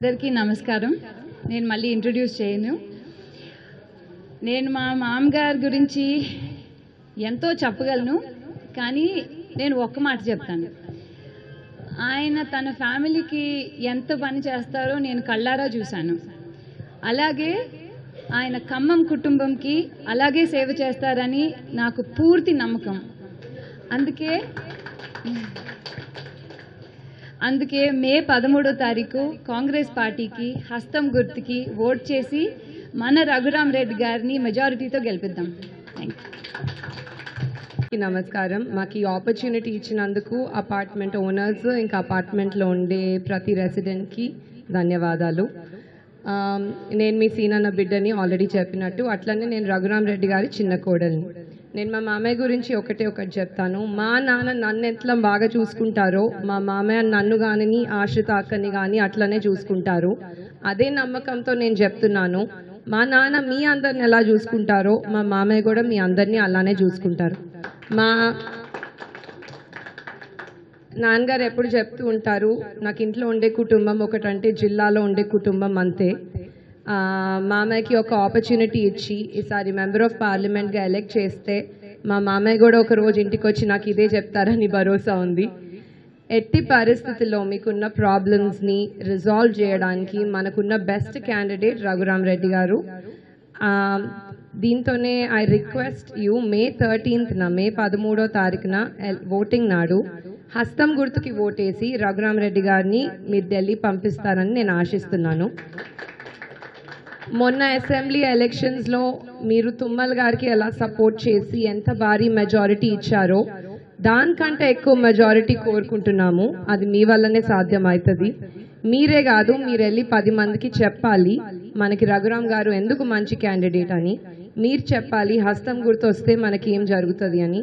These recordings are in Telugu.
అందరికీ నమస్కారం. నేను మళ్ళీ ఇంట్రడ్యూస్ చేయను. నేను మా మామగారి గురించి ఎంతో చెప్పగలను, కానీ నేను ఒక్క మాట చెప్తాను. ఆయన తన ఫ్యామిలీకి ఎంత పని చేస్తారో నేను కళ్ళారా చూశాను. అలాగే ఆయన ఖమ్మం కుటుంబంకి అలాగే సేవ చేస్తారని నాకు పూర్తి నమ్మకం. అందుకే మే 13వ తారీఖు కాంగ్రెస్ పార్టీకి హస్తం గుర్తుకి ఓట్ చేసి మన రఘురామ్ రెడ్డి గారిని మెజారిటీతో గెలిపిద్దాం. నమస్కారం. మాకు ఈ ఆపర్చునిటీ ఇచ్చినందుకు అపార్ట్మెంట్ ఓనర్స్, ఇంకా అపార్ట్మెంట్లో ఉండే ప్రతి రెసిడెంట్కి ధన్యవాదాలు. నేను మీ సీనన్న బిడ్డని ఆల్రెడీ చెప్పినట్టు, అట్లనే నేను రఘురామ్ రెడ్డి గారి చిన్న కోడల్ని. నేను మా మామయ్య గురించి ఒకటి చెప్తాను. మా నాన్న నన్ను ఎట్లా బాగా చూసుకుంటారో మా మామయ్య నన్ను కానీ ఆశ్రిత అక్కని కానీ అట్లనే చూసుకుంటారు. అదే నమ్మకంతో నేను చెప్తున్నాను, మా నాన్న మీ అందరిని ఎలా చూసుకుంటారో మా మామయ్య కూడా మీ అందరినీ అలానే చూసుకుంటారు. మా నాన్నగారు ఎప్పుడు చెప్తూ ఉంటారు, నాకు ఇంట్లో ఉండే కుటుంబం ఒకటంటే జిల్లాలో ఉండే కుటుంబం అంతే. మామయ్యకి ఒక ఆపర్చునిటీ ఇచ్చి ఈసారి మెంబర్ ఆఫ్ పార్లమెంట్గా ఎలెక్ట్ చేస్తే మా మామయ్య కూడా ఒక రోజు ఇంటికి వచ్చి నాకు ఇదే చెప్తారని భరోసా ఉంది. ఎట్టి పరిస్థితుల్లో మీకున్న ప్రాబ్లమ్స్ని రిజాల్వ్ చేయడానికి మనకున్న బెస్ట్ క్యాండిడేట్ రఘురామ్ రెడ్డి గారు. దీంతోనే ఐ రిక్వెస్ట్ యూ, మే 13వ తారీఖున ఓటింగ్ నాడు హస్తం గుర్తుకి ఓటేసి రఘురామ్ రెడ్డి గారిని మీరు ఢిల్లీ పంపిస్తారని నేను ఆశిస్తున్నాను. మొన్న అసెంబ్లీ ఎలక్షన్స్లో మీరు తుమ్మల్ గారికి ఎలా సపోర్ట్ చేసి ఎంత భారీ మెజారిటీ ఇచ్చారో దానికంటే ఎక్కువ మెజారిటీ కోరుకుంటున్నాము. అది మీ వల్లనే సాధ్యమవుతుంది. మీరే కాదు, మీరు వెళ్ళి 10 మందికి చెప్పాలి మనకి రఘురామ్ గారు ఎందుకు మంచి క్యాండిడేట్ అని. మీరు చెప్పాలి హస్తం గుర్తు వస్తే మనకి ఏం జరుగుతుంది అని.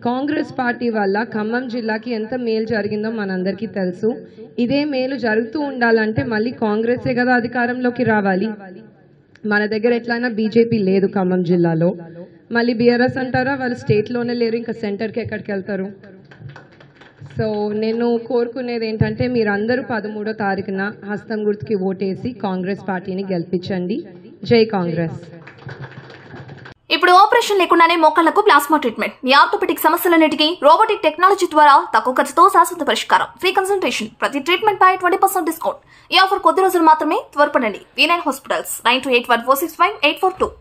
కాంగ్రెస్ పార్టీ వల్ల ఖమ్మం జిల్లాకి ఎంత మేలు జరిగిందో మనందరికీ తెలుసు. ఇదే మేలు జరుగుతూ ఉండాలంటే మళ్ళీ కాంగ్రెసే కదా అధికారంలోకి రావాలి. మన దగ్గర ఎట్లయినా బీజేపీ లేదు ఖమ్మం జిల్లాలో. మళ్ళీ బీఆర్ఎస్ అంటారా, వాళ్ళు స్టేట్లోనే లేరు, ఇంకా సెంటర్కి ఎక్కడికి వెళ్తారు? సో నేను కోరుకునేది ఏంటంటే మీరందరూ 13వ తారీఖున హస్తం గుర్తుకి ఓటేసి కాంగ్రెస్ పార్టీని గెలిపించండి. జై కాంగ్రెస్. ఇప్పుడు ఆపరేషన్ లేకుండానే మోకాళ్లకు ప్లాస్మా ట్రీట్మెంట్. మీ ఆర్థోపెటిక్ సమస్యలన్నిటికీ రోబోటిక్ టెక్నాలజీ ద్వారా తక్కువ ఖర్చుతో శాశ్వత పరిష్కారం. Free consultation. ప్రతి ట్రీట్మెంట్ పై 20% డిస్కౌంట్. ఈ ఆఫర్ కొద్ది రోజులు మాత్రమే. త్వరపడండి. V9 hospitals 9281465842.